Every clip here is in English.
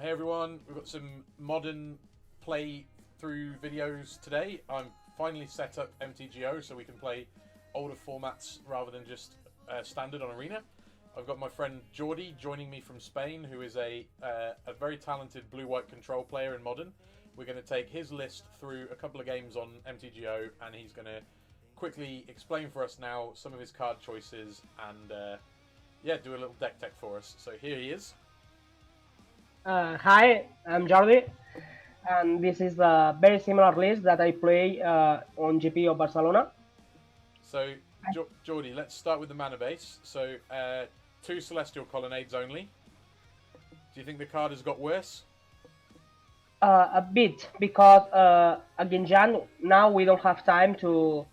Hey everyone, we've got some modern play through videos today. I'm finally set up MTGO so we can play older formats rather than just standard on Arena. I've got my friend Jordi joining me from Spain, who is a very talented blue-white control player in Modern. We're going to take his list through a couple of games on MTGO, and he's going to quickly explain for us now some of his card choices and do a little deck tech for us. So here he is. Hi, I'm Jordi, and this is a very similar list that I play on GP of Barcelona. So, Jordi, let's start with the mana base. So, 2 Celestial Colonnades only. Do you think the card has got worse? A bit, because again, Jan, now we don't have time to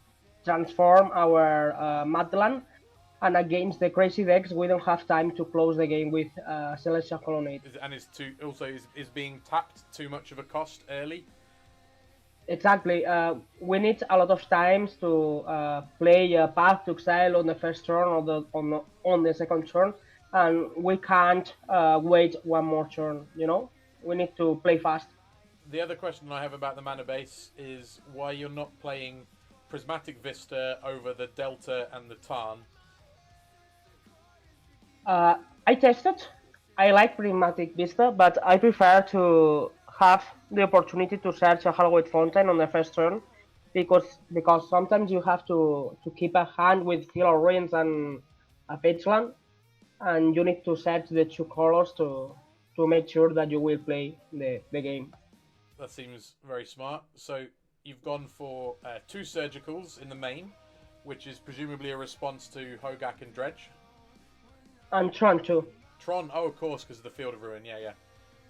transform our Madland, and against the crazy decks, we don't have time to close the game with Celestial Colonnade. And is being tapped too much of a cost early? Exactly. We need a lot of times to play Path to Exile on the first turn or on the second turn, and we can't wait one more turn. You know, we need to play fast. The other question I have about the mana base is why you're not playing Prismatic Vista over the Delta and the Tarn. I tested. I like Prismatic Vista, but I prefer to have the opportunity to search a Hallowed Fountain on the first turn, because sometimes you have to keep a hand with Healer Ruins and a Fetchland, and you need to search the 2 colors to make sure that you will play the game. That seems very smart. So you've gone for 2 Surgicals in the main, which is presumably a response to Hogak and Dredge. And Tron too. Tron, oh, of course, because of the Field of Ruin. Yeah.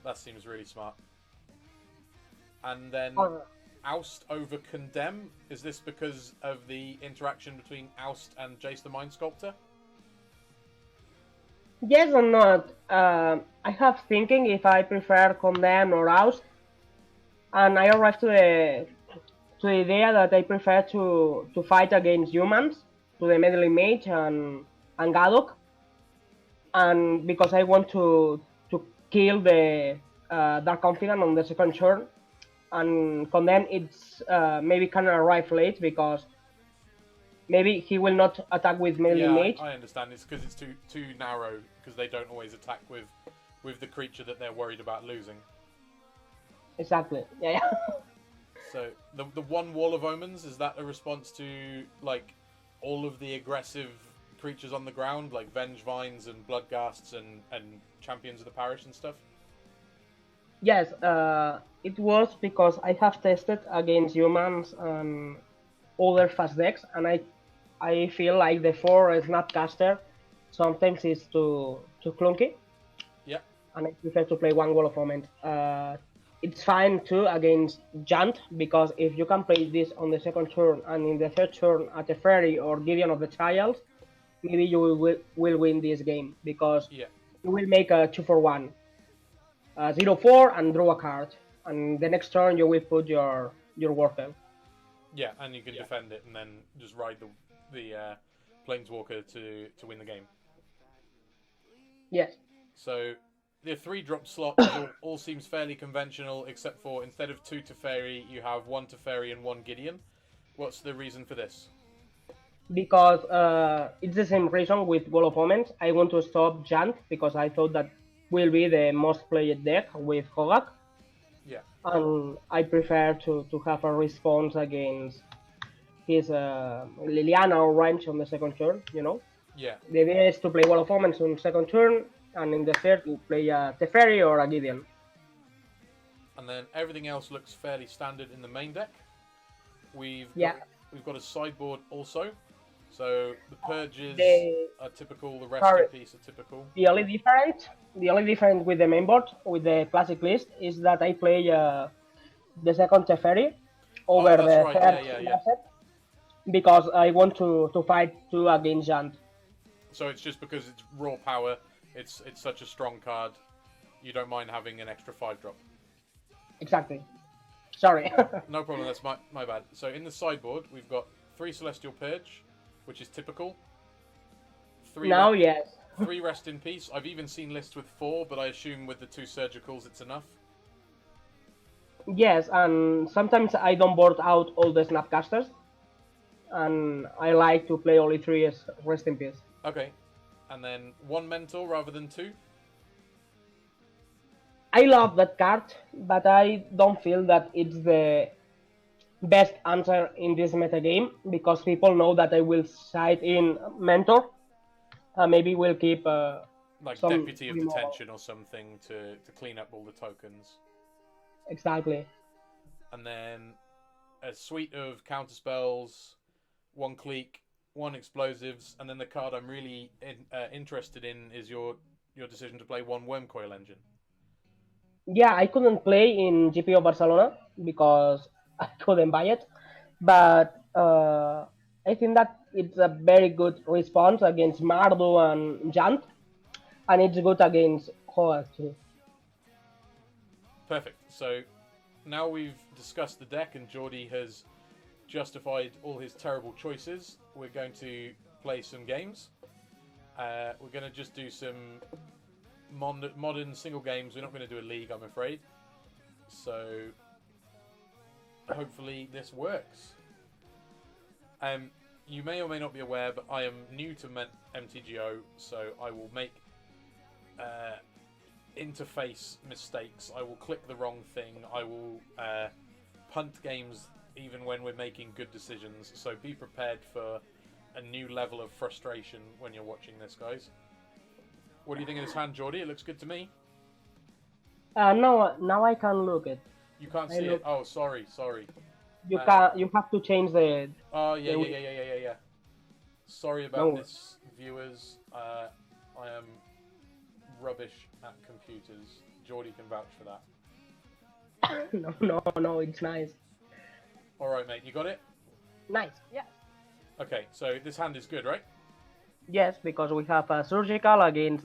That seems really smart. And then Oust over Condemn. Is this because of the interaction between Oust and Jace the Mind Sculptor? Yes or not. I have thinking if I prefer Condemn or Oust, and I arrived to the idea that I prefer to fight against humans, to the Meddling Mage and Gadok, and because I want to kill the Dark Confidant on the second turn, and Condemn it's maybe can arrive late because maybe he will not attack with Meddling Mage. I understand. It's because it's too narrow, because they don't always attack with the creature that they're worried about losing. Exactly. Yeah. So the one Wall of Omens, is that a response to like all of the aggressive creatures on the ground, like Vengevines and Bloodghasts and Champions of the Parish and stuff? Yes, it was because I have tested against humans and other fast decks, and I feel like the 4 Snapcaster sometimes is too clunky. Yeah. And I prefer to play 1 Wall of Omens. It's fine too against Jant, because if you can play this on the second turn and in the third turn at a Fairy or Gideon of the Trials, maybe you will win this game, because you will make a 2-for-1, 0-4 and draw a card, and the next turn you will put your Worker. Yeah, and you can defend it and then just ride the Planeswalker to win the game. Yes. So the 3-drop slot all seems fairly conventional, except for instead of 2 Teferi, you have 1 Teferi and 1 Gideon. What's the reason for this? Because it's the same reason with Wall of Omens. I want to stop Jant, because I thought that will be the most played deck with Hogak. Yeah. And I prefer to have a response against his Liliana or Ranch on the second turn, you know? Yeah. The idea is to play Wall of Omens on second turn, and in the third you play a Teferi or a Gideon. And then everything else looks fairly standard in the main deck. We've got a sideboard also. So the Purges are typical, the Rescue Piece are typical. The only difference with the main board, with the classic list, is that I play the second Teferi over the third asset, because I want to fight 2 against Jant. So it's just because it's raw power, it's such a strong card, you don't mind having an extra 5-drop. Exactly. Sorry. No problem, that's my bad. So in the sideboard, we've got 3 Celestial Purge, which is typical. 3 now, yes. 3 rest in peace. I've even seen lists with 4, but I assume with the 2 surgicals it's enough. Yes, and sometimes I don't board out all the snapcasters, and I like to play only 3 as rest in peace. Okay, and then 1 mentor rather than 2. I love that card, but I don't feel that it's the best answer in this metagame because people know that I will side in mentor. Maybe we'll keep Like some Deputy of removal. Detention or something to clean up all the tokens. Exactly. And then a suite of counterspells, 1 clique, 1 explosives, and then the card I'm really interested in is your decision to play 1 worm coil engine. Yeah, I couldn't play in GPO Barcelona because I couldn't buy it, but I think that it's a very good response against Mardu and Jant, and it's good against Ho too. Perfect. So now we've discussed the deck and Jordi has justified all his terrible choices, we're going to play some games. We're going to just do some modern single games. We're not going to do a league, I'm afraid. So hopefully this works. You may or may not be aware, but I am new to MTGO, so I will make interface mistakes. I will click the wrong thing. I will punt games even when we're making good decisions. So be prepared for a new level of frustration when you're watching this, guys. What do you think of this hand, Jordi? It looks good to me. No, now I can look it. You can't I see it. look. Oh, sorry. You can. You have to change the. Oh, yeah. the Sorry about No. this, viewers. I am rubbish at computers. Jordi can vouch for that. No, it's nice. All right, mate. You got it? Nice. Yeah. Okay, so this hand is good, right? Yes, because we have a surgical against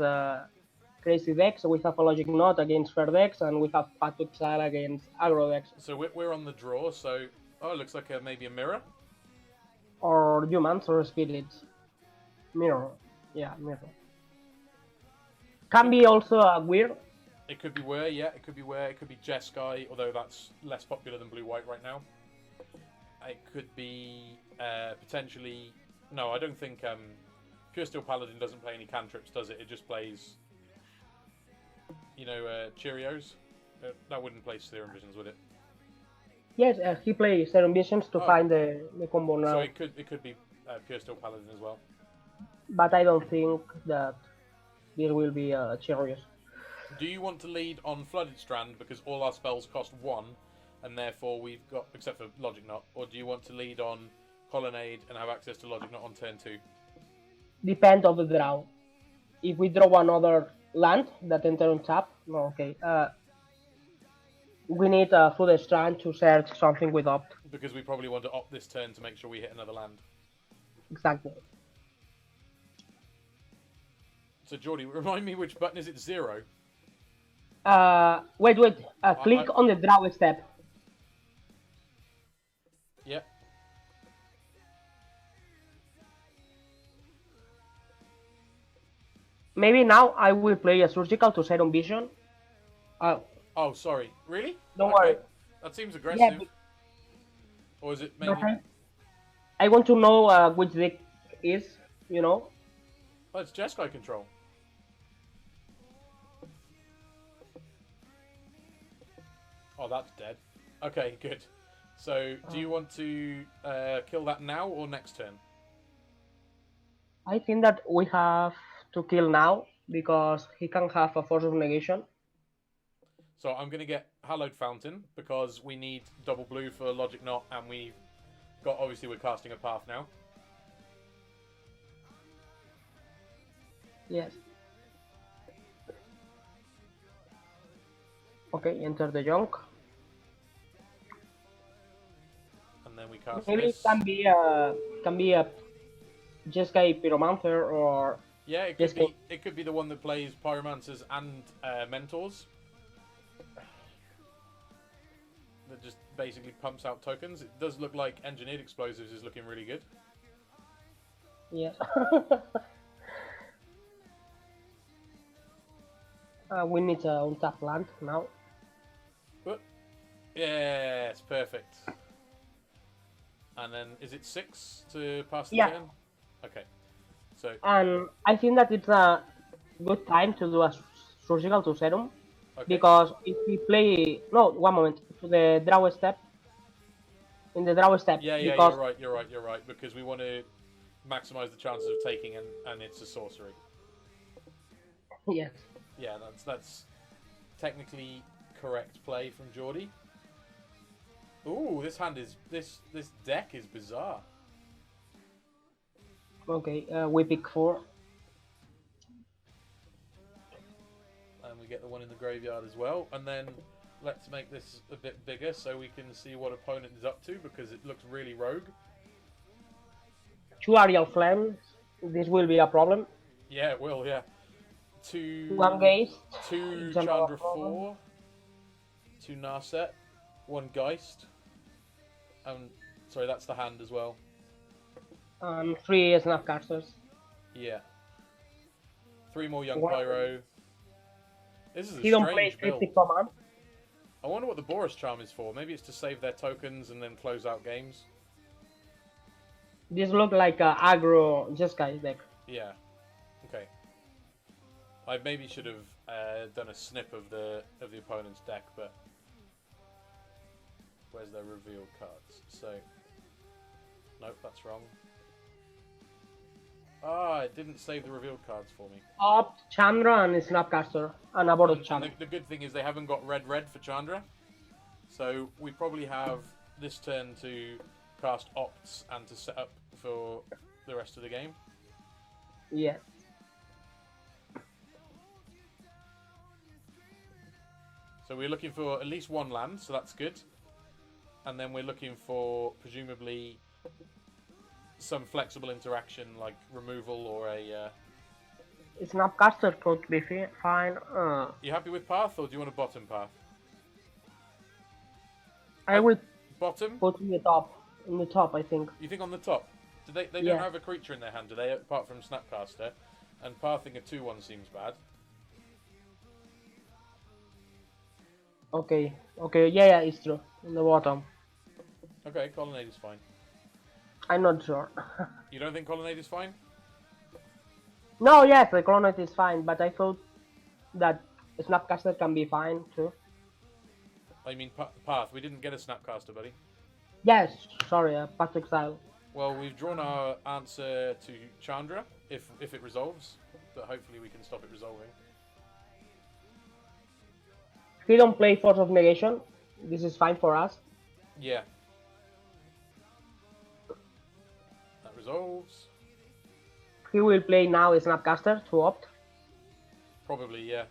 crazy decks, we have a logic knot against fair decks, and we have path to exile against aggro decks. So we're on the draw, so... Oh, it looks like maybe a mirror. Or humans or spirits. Mirror. Yeah, mirror. Can be also a weird. It could be Where, yeah. It could be Where. It could be Jeskai, although that's less popular than blue-white right now. It could be potentially... No, I don't think... Pure Steel Paladin doesn't play any cantrips, does it? It just plays... You know, Cheerios? That wouldn't play Serum Visions, would it? Yes, he plays Serum Visions to find the combo now. So it could be Pure Steel Paladin as well. But I don't think that this will be Cheerios. Do you want to lead on Flooded Strand because all our spells cost 1 and therefore we've got, except for Logic Knot, or do you want to lead on Colonnade and have access to Logic Knot on turn 2? Depend on the draw. If we draw another land that enter on tap, no, okay. We need a Flooded Strand to search something with opt. Because we probably want to opt this turn to make sure we hit another land. Exactly. So Jordi, remind me which button is it? 0? Wait. Click on the draw step. Yep. Maybe now I will play a surgical to Serum Vision. Oh, sorry. Really? Don't worry. That seems aggressive. Yeah, or is it maybe... I want to know which deck is, you know? Oh, it's Jeskai control. Oh, that's dead. Okay, good. So, do you want to kill that now or next turn? I think that we have to kill now because he can have a Force of Negation. So I'm going to get Hallowed Fountain because we need double blue for Logic Knot and we've got, obviously we're casting a path now. Yes. Okay, enter the junk. And then we cast Maybe this. it can be a Jeskai Pyromancer or... Yeah, it could be the one that plays Pyromancers and Mentors. That just basically pumps out tokens. It does look like Engineered Explosives is looking really good. Yes. We need to untap land now. Yes, perfect. And then, is it 6 to pass the Yeah. turn? Okay. So, And I think that it's a good time to do a surgical to serum. okay. Because if we play... No, one moment. To the draw step. In the draw step. Yeah, Because... you're right. Because we want to maximize the chances of taking, and it's a sorcery. Yes. Yeah, that's technically correct play from Jordi. Ooh, this hand is... This deck is bizarre. Okay, we pick 4. And we get the one in the graveyard as well. And then let's make this a bit bigger so we can see what opponent is up to, because it looks really rogue. 2 aerial flames. This will be a problem. Yeah, it will, yeah. 2 1 Geist. 2 It's another Chandra problem. 4. 2 Narset. 1 Geist. Sorry, that's the hand as well. And 3 Snapcasters. Yeah. 3 more Young Wow. Pyro. This is a He don't play strange build. Cryptic Command. I wonder what the Boris Charm is for. Maybe it's to save their tokens and then close out games. This look like a aggro Jeskai deck. Yeah. Okay. I maybe should have done a snip of the opponent's deck, but where's their revealed cards? So, nope, that's wrong. Ah, it didn't save the revealed cards for me. Opt, Chandra, and Snapcaster. And a Boros And Chandra. the good thing is they haven't got red for Chandra, so we probably have this turn to cast Opts and to set up for the rest of the game. Yes. So we're looking for at least 1 land, so that's good. And then we're looking for, presumably, some flexible interaction, like removal or a... Snapcaster could be fine. You happy with path, or do you want a bottom path? I would Bottom? put in the top. In the top, I think. You think on the top? Do they Yeah. don't have a creature in their hand, do they, apart from Snapcaster? And pathing a 2/1 seems bad. Okay. Okay, yeah, it's true. In the bottom. Okay, Colonnade is fine. I'm not sure. You don't think Colonnade is fine? No, yes, the Coronet is fine, but I thought that Snapcaster can be fine too. I mean, path. We didn't get a Snapcaster, buddy. Yes, sorry, Path Exile. Well, we've drawn our answer to Chandra, if it resolves. But hopefully we can stop it resolving. He don't play Force of Negation. This is fine for us. Yeah. That resolves. He will play now Snapcaster to opt. Probably, yeah.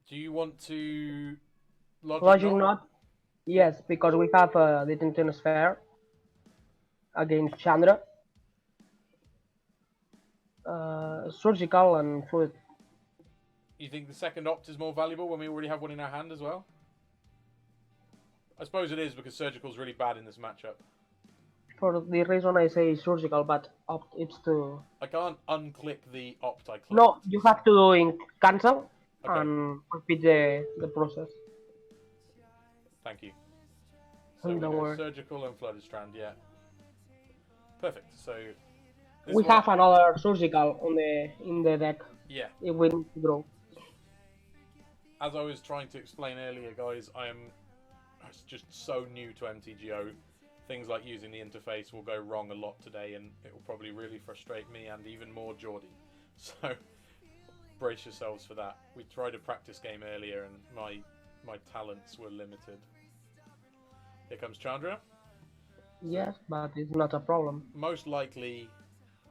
Do you want to Logic Knot? Yes, because we have the Tintin Sphere against Chandra. Surgical and Fluid. You think the second opt is more valuable when we already have one in our hand as well? I suppose it is, because Surgical's really bad in this matchup. For the reason I say Surgical, but opt it's to... I can't unclick the opt I clicked. No, you have to do in cancel Okay. and repeat the process. Thank you. So Don't we go worry. Surgical and Flooded Strand, yeah. Perfect. So this We is what- have another Surgical on in the deck yeah. if we need to draw. As I was trying to explain earlier, guys, I am just so new to MTGO. Things like using the interface will go wrong a lot today, and it will probably really frustrate me and even more Jordi. So brace yourselves for that. We tried a practice game earlier, and my talents were limited. Here comes Chandra. Yes, but it's not a problem. Most likely,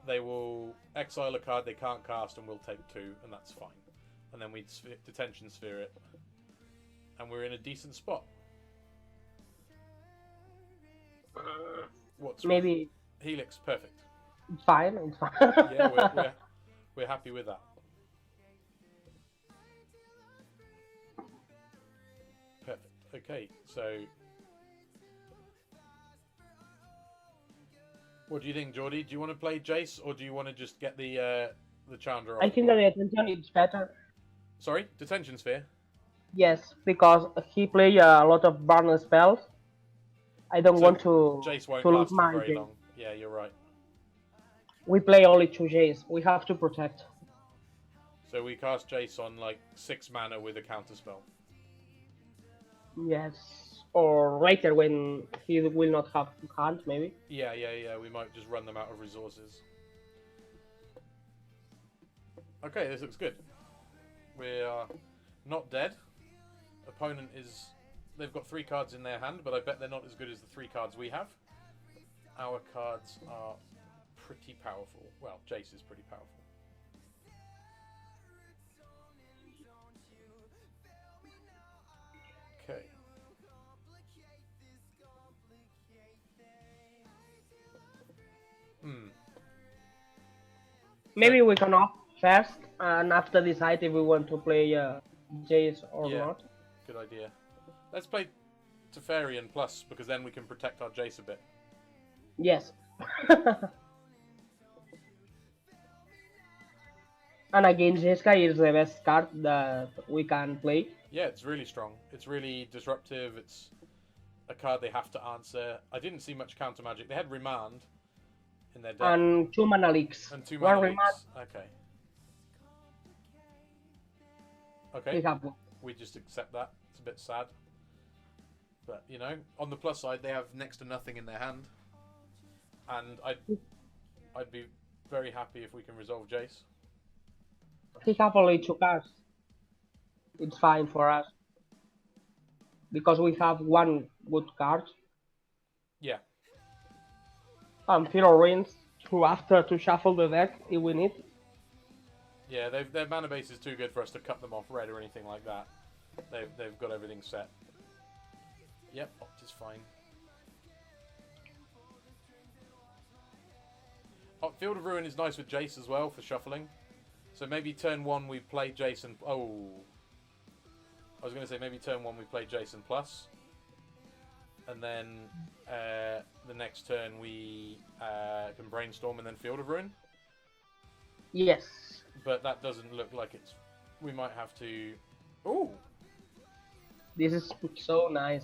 they will exile a card they can't cast, and we'll take 2, and that's fine. And then we detention sphere it, and we're in a decent spot. What's Maybe Helix? Perfect. it's fine. It's fine. Yeah, we're happy with that. Perfect. Okay, so What do you think, Jordi? Do you want to play Jace, or do you want to just get the Chandra off I the think that board? the attention is better. Sorry, Detention Sphere? Yes, because he play a lot of burn spells. I don't So want to Jace won't lose last for my very Jace. long. Yeah, you're right. We play only 2 Jays. We have to protect. So we cast Jace on like 6 mana with a counter spell. Yes. Or later when he will not have hunt, maybe. Yeah. We might just run them out of resources. Okay, this looks good. We are not dead. Opponent is... They've got 3 cards in their hand, but I bet they're not as good as the 3 cards we have. Our cards are pretty powerful. Well, Jace is pretty powerful. Okay. Maybe we can off first and after decide if we want to play Jace or not. Good idea. Let's play Teferian Plus, because then we can protect our Jace a bit. Yes. And against Jeska is the best card that we can play. Yeah, it's really strong. It's really disruptive. It's a card they have to answer. I didn't see much counter magic. They had Remand in their deck. And 2 mana leaks. And 2 One mana Remand. leaks. Okay. Okay. We have one. We just accept that. It's a bit sad. But, you know, on the plus side, they have next to nothing in their hand. And I'd be very happy if we can resolve Jace. He have only 2 cards. It's fine for us. Because we have 1 good card. Yeah. And Firo Rings to after to shuffle the deck if we need. Yeah, their mana base is too good for us to cut them off red or anything like that. They've got everything set. Yep, Opt is fine. Field of Ruin is nice with Jace as well for shuffling. So maybe turn 1 we play Jason. Oh, I was going to say maybe turn 1 we play Jason Plus, and then the next turn we can brainstorm and then Field of Ruin. Yes. But that doesn't look like it's. We might have to. Ooh. This is so nice.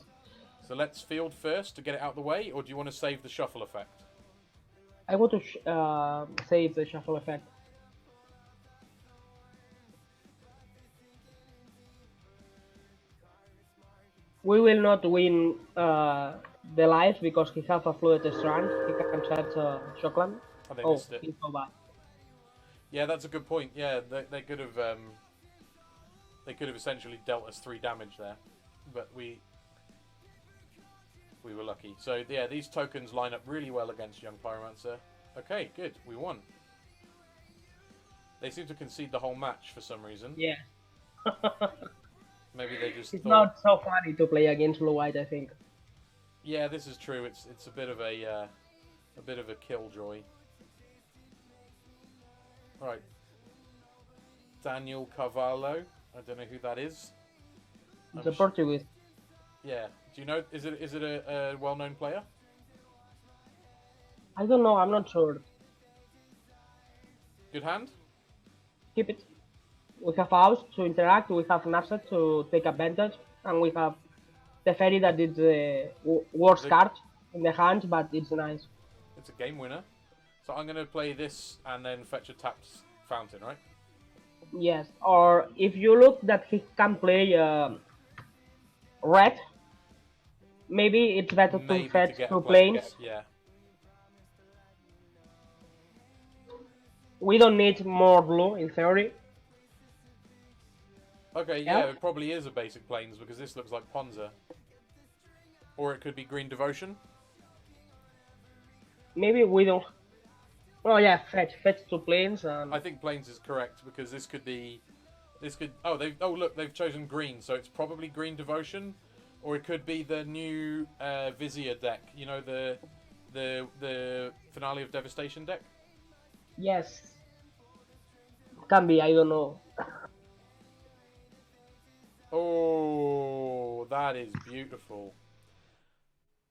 So let's field first to get it out of the way, or do you want to save the shuffle effect? I want to save the shuffle effect. We will not win the life because he have a fluid strand. He can set Shockland. Oh, they missed it. He's so bad. Yeah, that's a good point. Yeah, they could have essentially dealt us 3 damage there, but we were lucky. So yeah, these tokens line up really well against Young Pyromancer. Okay, good, we won. They seem to concede the whole match for some reason. Yeah. Maybe they just. It's thought... not so funny to play against blue white, I think. Yeah, this is true. It's a bit of a killjoy. All right, Daniel Carvalho. I don't know who that is. It's a Portuguese. Yeah. Do you know? Is it a well-known player? I don't know. I'm not sure. Good hand. Keep it. We have House to interact. We have Narset to take advantage, and we have the Fairy that is the worst card in the hand, but it's nice. It's a game winner. So I'm going to play this and then fetch a tapped fountain, right? Yes. Or if you look that he can play red, maybe it's better to fetch 2 planes. Yeah. We don't need more blue in theory. Okay, yeah, it probably is a basic planes because this looks like Ponza. Or it could be Green Devotion. Maybe we don't. Oh yeah, fetch 2 planes. I think planes is correct because this could be. Oh, look, they've chosen green, so it's probably Green Devotion, or it could be the new Vizier deck. You know, the Finale of Devastation deck. Yes. Can be. I don't know. Oh, that is beautiful.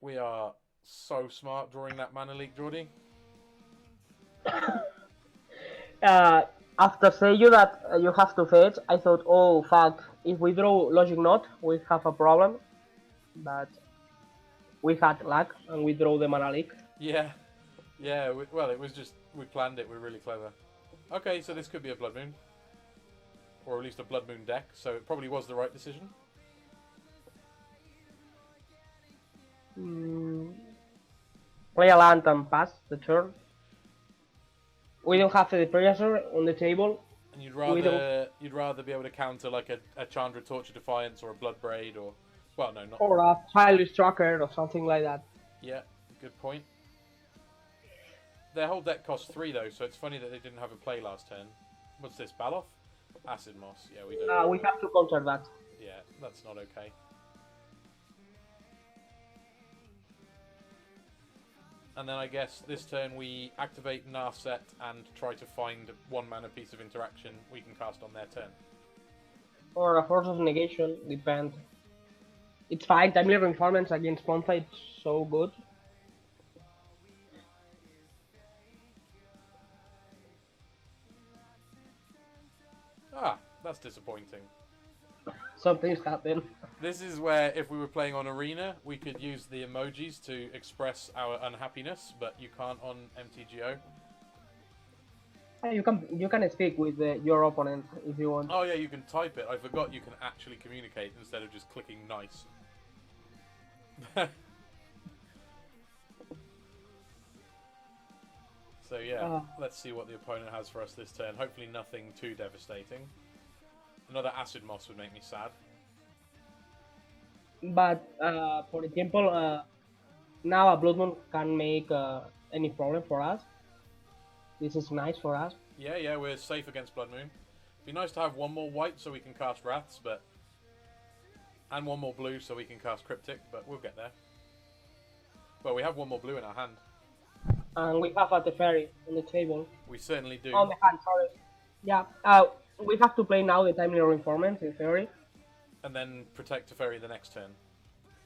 We are so smart drawing that mana leak, Jordi. Uh, After saying you that you have to fetch, I thought, oh fuck, if we draw logic knot, we have a problem. But we had luck and we draw the mana leak. Yeah, yeah. Well, it was just we planned it. We're really clever. Okay, so this could be a Blood Moon, or at least a Blood Moon deck. So it probably was the right decision. Play a land and pass the turn. We don't have the pressure on the table. And you'd rather be able to counter like a Chandra Torture Defiance or a Blood Braid or well, no, not or a Childish Tracker or something like that. Yeah, good point. Their whole deck costs 3 though, so it's funny that they didn't have a play last turn. What's this? Baloth? Acid Moss. Yeah, we don't. We have to counter that. Yeah, that's not okay. And then I guess this turn we activate Narset and try to find 1 mana piece of interaction we can cast on their turn. Or a Force of Negation, depend. It's fine, Timely Reinforcements against Ponza, it's so good. Ah, that's disappointing. Something's happened. This is where, if we were playing on Arena, we could use the emojis to express our unhappiness, but you can't on MTGO. You can speak with your opponent if you want. Oh yeah, you can type it. I forgot you can actually communicate instead of just clicking nice. So yeah, let's see what the opponent has for us this turn. Hopefully nothing too devastating. Another Acid Moss would make me sad. But, for example, now a Blood Moon can make any problem for us. This is nice for us. Yeah, yeah, we're safe against Blood Moon. Be nice to have 1 more white so we can cast Wraths, but... And 1 more blue so we can cast Cryptic, but we'll get there. Well, we have 1 more blue in our hand. And we have a Teferi on the table. We certainly do. On the hand, sorry. Yeah, we have to play now the Timely Reinforcements in theory. And then protect Teferi the next turn.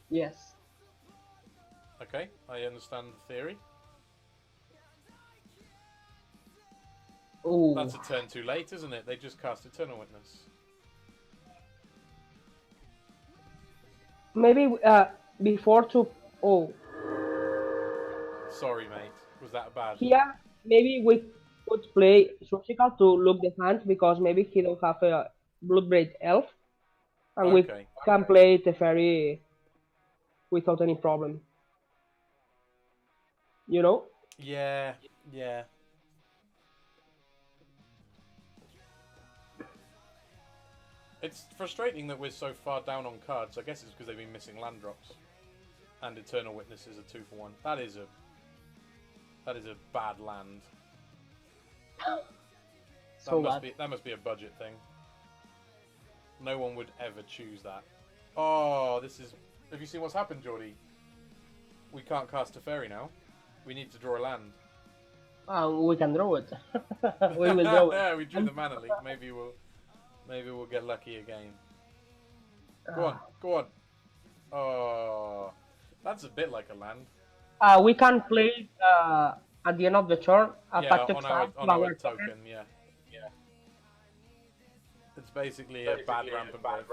Yes. Okay, I understand the theory. Ooh. That's a turn too late, isn't it? They just cast Eternal Witness. Maybe before to... Oh. Sorry, mate. Was that bad? Here, maybe we could play Surgical to look the hand, because maybe he don't have a Bloodbraid Elf. And we can play Teferi without any problem. You know? Yeah, yeah. It's frustrating that we're so far down on cards. I guess it's because they've been missing land drops. And Eternal Witness is a 2-for-1. That is a bad land. That must be a budget thing. No one would ever choose that. Oh, this is... Have you seen what's happened, Jordi? We can't cast Teferi now. We need to draw a land. We can draw it. We will draw it. Yeah, we drew the mana leak. Maybe we'll get lucky again. Go on, go on. Oh, that's a bit like a land. We can play at the end of the turn a pact on our token. Yeah, yeah. It's basically a bad ramp and birth.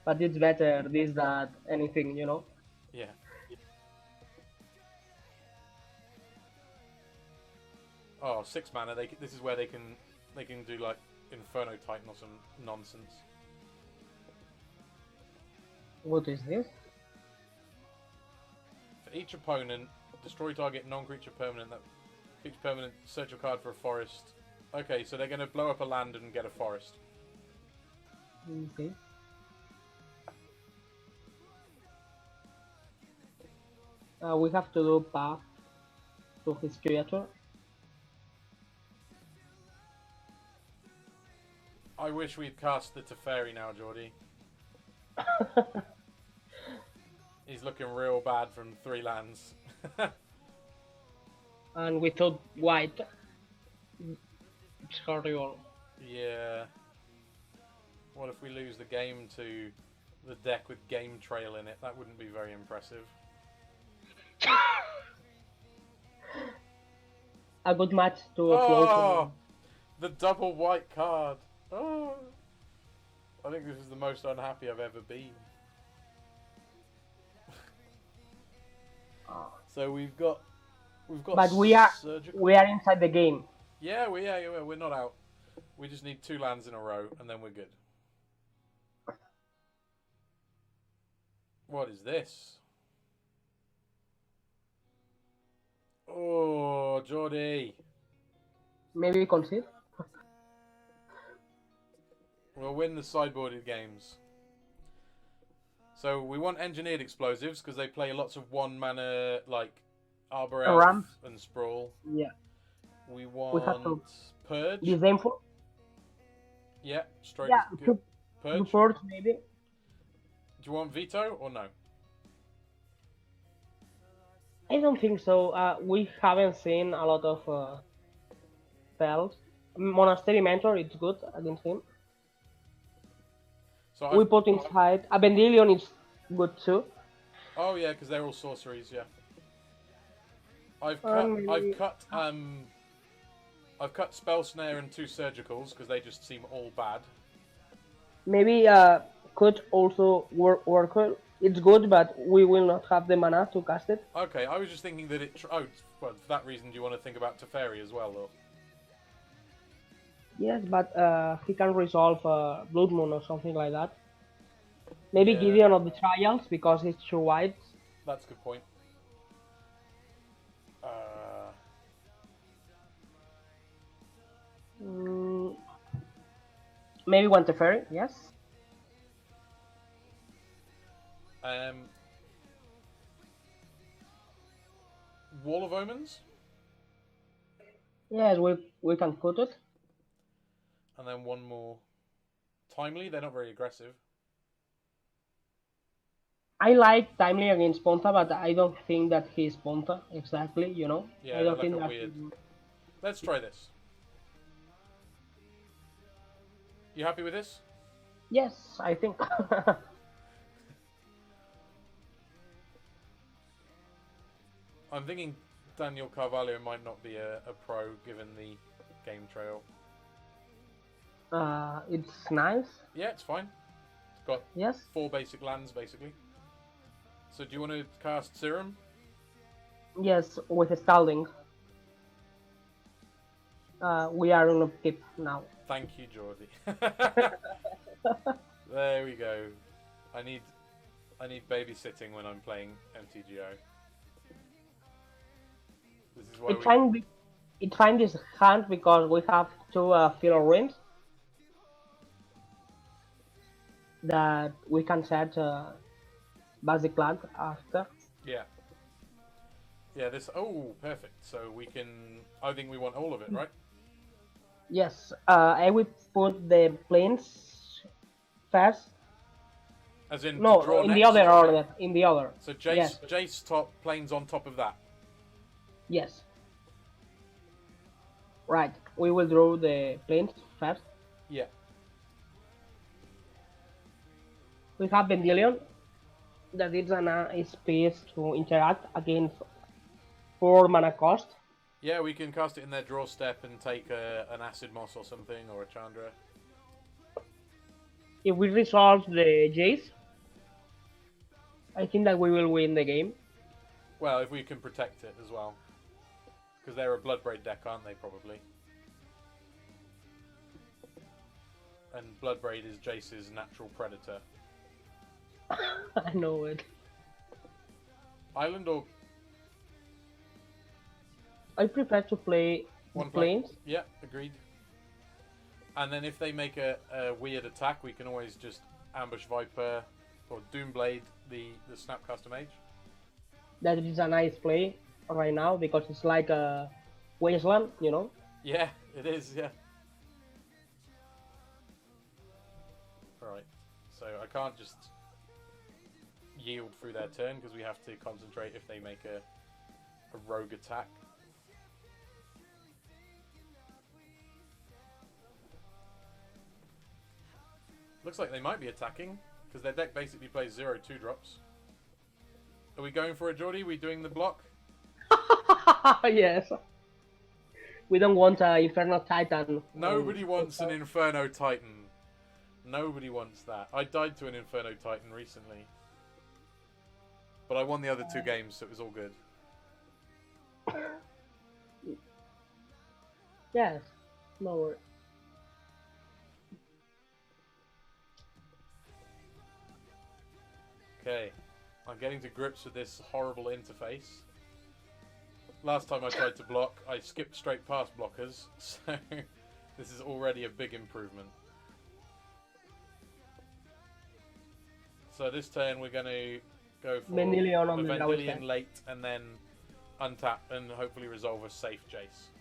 But it's better this than anything, you know. Yeah. Oh, 6 mana. This is where they can do like Inferno Titan or some nonsense. What is this? For each opponent, destroy target non-creature permanent. Each permanent, search your card for a forest. Okay, so they're going to blow up a land and get a forest. Okay. We have to do path to his creator. I wish we'd cast the Teferi now, Jordi. He's looking real bad from 3 lands. And without white, it's horrible. Yeah. What if we lose the game to the deck with Game Trail in it? That wouldn't be very impressive. a good match to close. Oh, the double white card. Oh, I think this is the most unhappy I've ever been. So we've got But we are surgical. inside the game. Yeah, we're not out. We just need 2 lands in a row, and then we're good. What is this? Oh, Jordi. Maybe concede. We'll win the sideboarded games. So we want engineered explosives because they play lots of 1 mana like Arbor Elf and Sprawl. Yeah. We want Purge. The same for. Yeah, stroke Yeah, is good. Purge. Purge maybe. Do you want veto or no? I don't think so. We haven't seen a lot of spells. Monastery Mentor, it's good against him. So we put inside a Vendilion is good too. Oh yeah, because they're all sorceries. Yeah. I've cut Spell Snare and 2 Surgicals because they just seem all bad. Maybe could also work. It's good, but we will not have the mana to cast it. Okay, I was just thinking that it. Well, for that reason, do you want to think about Teferi as well, or? Yes, but he can resolve Blood Moon or something like that. Maybe Gideon of the Trials because it's 2 whites. That's a good point. Maybe one Teferi, yes. Wall of Omens? Yes, we can put it. And then one more. Timely, they're not very aggressive. I like Timely against Ponta, but I don't think that he's Ponta exactly, you know? Yeah, I don't like think weird. Let's try this. You happy with this? Yes, I think. I'm thinking Daniel Carvalho might not be a pro given the game trail. It's nice. Yeah, it's fine. It's got 4 basic lands, basically. So do you want to cast Serum? Yes, with Scalding. We are on a tip now. Thank you, Jordi. There we go. I need babysitting when I'm playing MTGO. This is why it find this hand because we have 2 filler rims that we can set basic land after. Yeah. Yeah, this... Oh, perfect. So we can... I think we want all of it, right? Yes. I will put the planes first. As in, no, draw in next, the other order. In the other. So Jace top, planes on top of that. Yes. Right. We will draw the planes first. Yeah. We have Vendilion. That is a space to interact against 4 mana cost. Yeah, we can cast it in their draw step and take an Acid Moss or something, or a Chandra. If we resolve the Jace, I think that we will win the game. Well, if we can protect it as well. Because they're a Bloodbraid deck, aren't they, probably? And Bloodbraid is Jace's natural predator. I know it. Island or... I prefer to play planes. Yeah, agreed. And then if they make a weird attack, we can always just Ambush Viper or Doomblade the Snapcaster Mage. That is a nice play right now because it's like a wasteland, you know? Yeah, it is, yeah. Alright, so I can't just yield through their turn because we have to concentrate if they make a rogue attack. Looks like they might be attacking because their deck basically plays 0 2-drops. Are we going for it, Jordi? Are we doing the block? Yes. We don't want an Inferno Titan. Nobody wants an Inferno Titan. Nobody wants that. I died to an Inferno Titan recently. But I won the other 2 games, so it was all good. Yes. No worries. Okay. I'm getting to grips with this horrible interface. Last time I tried to block, I skipped straight past blockers, so this is already a big improvement. So this turn we're going to go for Vendilion a on the Vendilion late and then untap and hopefully resolve a safe Jace.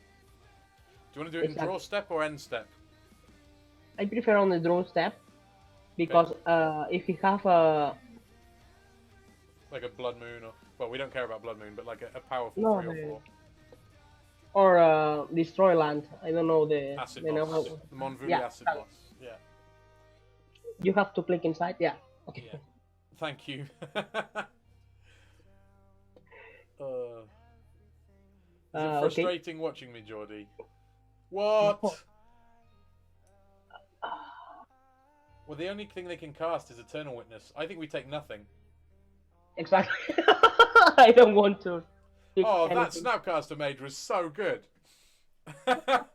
Do you want to do it in draw step or end step? I prefer on the draw step because if you have a like a Blood Moon, or well, we don't care about Blood Moon, but like a powerful 3 or or 4. destroy land. I don't know the Acid the Moss. name. The Monvuli Yeah, Acid Moss. Yeah. You have to click inside. Yeah. Okay. Yeah. Thank you. Is it frustrating watching me, Jordi? What? Well, the only thing they can cast is Eternal Witness. I think we take nothing. Exactly. I don't want to. Oh, that Snapcaster Mage was so good. That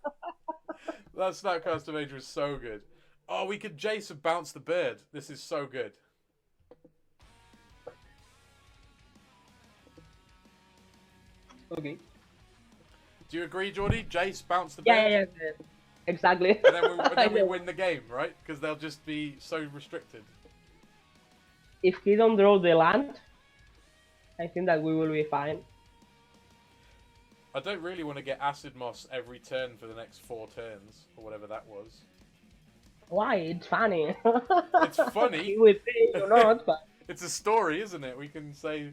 Snapcaster Mage was so good. Oh, we could Jace and bounce the bird. This is so good. Okay. Do you agree, Jordi? Jace, bounce the bird? Yeah. Exactly. And then we win the game, right? Because they'll just be so restricted. If he don't draw the land, I think that we will be fine. I don't really want to get Acid Moss every turn for the next 4 turns, or whatever that was. Why? It's funny. It's funny. We think or not, but It's a story, isn't it? We can say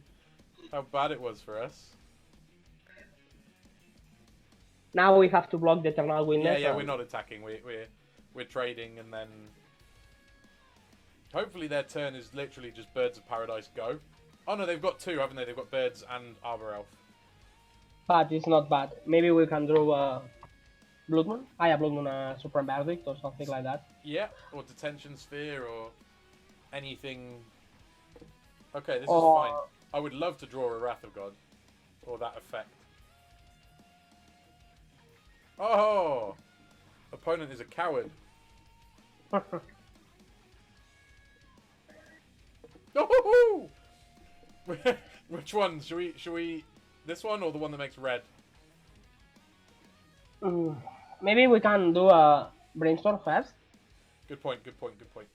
how bad it was for us. now we have to block the Eternal Witness. Yeah, we're not attacking. We're trading, and then hopefully their turn is literally just Birds of Paradise go. Oh no, they've got 2, haven't they? They've got Birds and Arbor Elf. But it's not bad. Maybe we can draw Blood Moon. Blood Moon, Supreme Verdict or something like that. Yeah, or Detention Sphere or anything. Okay, this is fine. I would love to draw a Wrath of God or that effect. Oh! Opponent is a coward. Oh! Which one? Should we this one or the one that makes red? Maybe we can do a brainstorm first. Good point, good point, good point.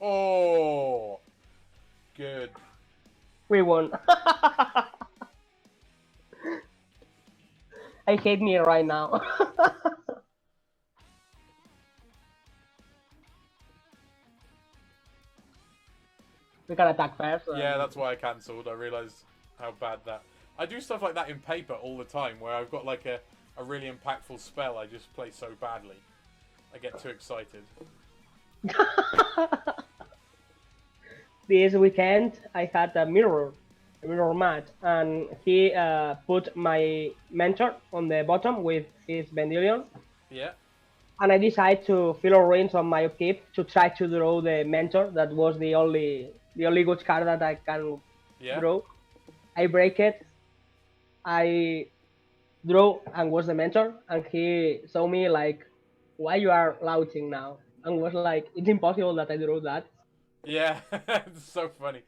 Oh! Good. We won. I hate me right now. We can attack first. Yeah, that's why I cancelled. I realised how bad that... I do stuff like that in paper all the time, where I've got like a really impactful spell I just play so badly. I get too excited. This weekend I had a mirror match, and he put my mentor on the bottom with his Vendilion. Yeah. And I decided to fill range on my upkeep to try to draw the mentor. That was the only good card that I can draw. I break it. I draw and was the mentor, and he saw me like, "Why you are louting now?" And was like, "It's impossible that I draw that." Yeah, it's so funny.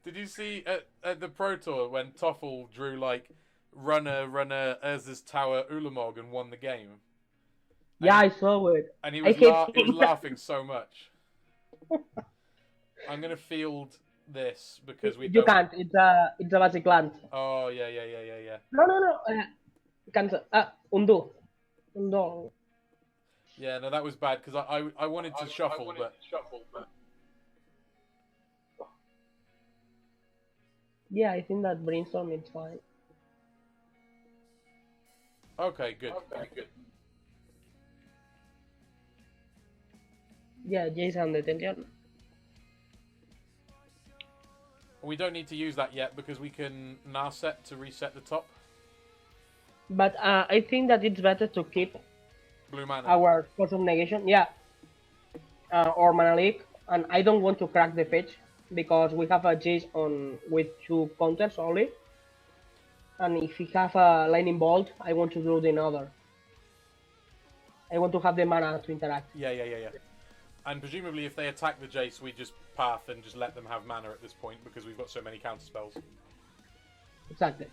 Did you see at the Pro Tour when Toffel drew like runner Urza's Tower Ulamog and won the game? Yeah, I saw it. And he was laughing so much. I'm gonna field this because we You can't. It's a magic land. Oh yeah. No. Cancel. Undo. Yeah, no, that was bad because I wanted to shuffle, but. Yeah, I think that brainstorm is fine. Okay, good. Yeah, Jason detention. We don't need to use that yet because we can Narset to reset the top. But I think that it's better to keep Blue mana. our Force of Negation, yeah, or Mana Leak, and I don't want to crack the pitch because we have a Jace on with 2 counters only, and if we have a Lightning Bolt, I want to do the another. I want to have the mana to interact. Yeah. And presumably if they attack the Jace, we just path and just let them have mana at this point because we've got so many counter spells. Exactly.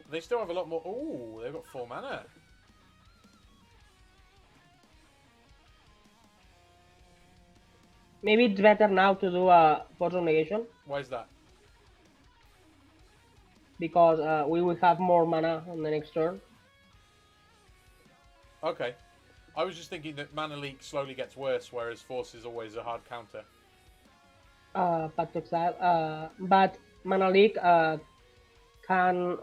They still have a lot more. Oh, they've got 4 mana. Maybe it's better now to do a Force of Negation Why is that? because we will have more mana on the next turn. Okay. I was just thinking that Mana Leak slowly gets worse, whereas Force is always a hard counter. But Mana Leak can Counter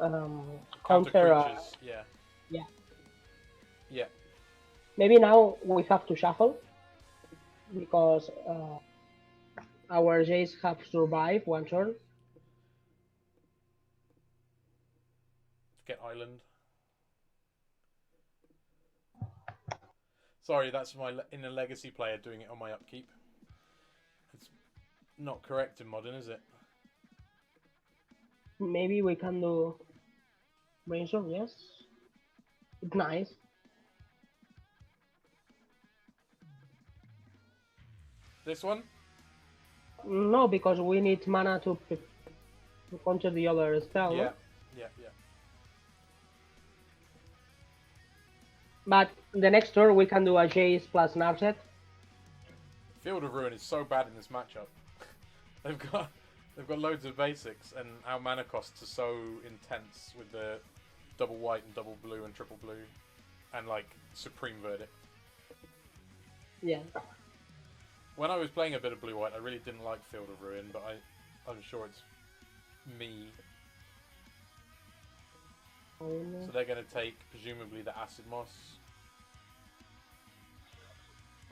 counter. creatures, yeah. Yeah. Yeah. Maybe now we have to shuffle because our Jays have survived 1 turn. Get Island. Sorry, that's my inner Legacy player doing it on my upkeep. It's not correct in Modern, is it? Maybe we can do brainstorm. Yes, it's nice. This one? No, because we need mana to counter the other spell. Yeah. No? Yeah. But the next turn we can do a Jace plus Narset. Field of Ruin is so bad in this matchup. they've got loads of basics, and our mana costs are so intense with the double white and double blue and triple blue, and like Supreme Verdict. Yeah. When I was playing a bit of blue white, I really didn't like Field of Ruin, but I'm sure it's me. So they're going to take presumably the Acid Moss.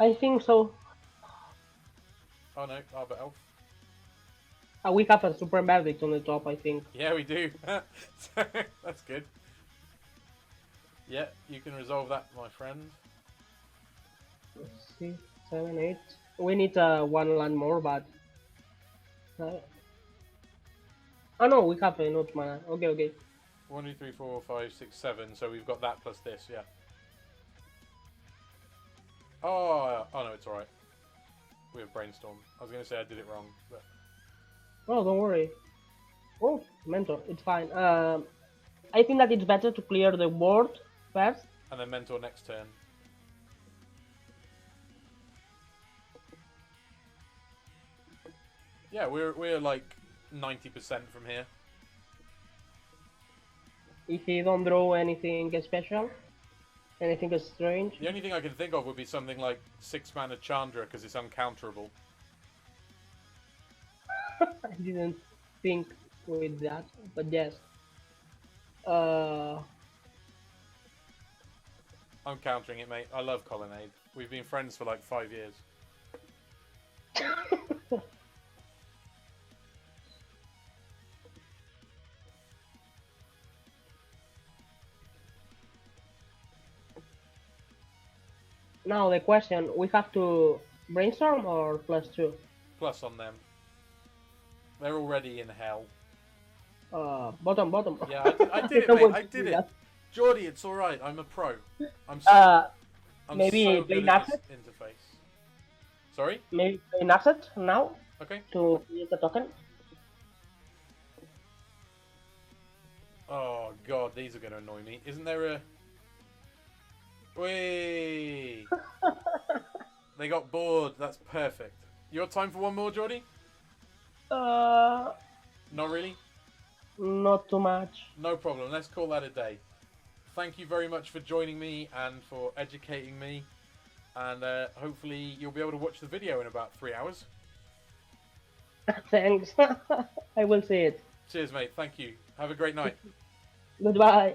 I think so. Oh no, Arbor Elf. We have a Super Verdict on the top, I think. Yeah, we do. That's good. Yeah, you can resolve that, my friend. Let's see, 7, 8. We need 1 land more, but. Oh no, we have enough mana. Okay. 1, 2, 3, 4, 5, 6, 7. So we've got that plus this, yeah. Oh no, it's alright. We have Brainstorm. I was going to say I did it wrong, but... Oh, don't worry. Oh, Mentor, it's fine. I think that it's better to clear the board first. And then Mentor next turn. Yeah, we're like 90% from here. If you don't draw anything special, anything strange. The only thing I can think of would be something like 6 mana Chandra because it's uncounterable. I didn't think with that, but yes. I'm countering it, mate. I love Colonnade. We've been friends for like 5 years. Now the question, we have to brainstorm or +2? Plus on them. They're already in hell. Bottom. Yeah, I did it, mate. I did it. Jordi, it's alright. I'm a pro. I'm maybe so play good at this Narset? interface. Sorry? Maybe play Narset now Okay. to use the token. Oh god, these are going to annoy me. Isn't there a... Whee! They got bored. That's perfect. You got time for one more, Jordi? Not really? Not too much. No problem. Let's call that a day. Thank you very much for joining me and for educating me. And hopefully you'll be able to watch the video in about 3 hours. Thanks. I will see it. Cheers, mate. Thank you. Have a great night. Goodbye.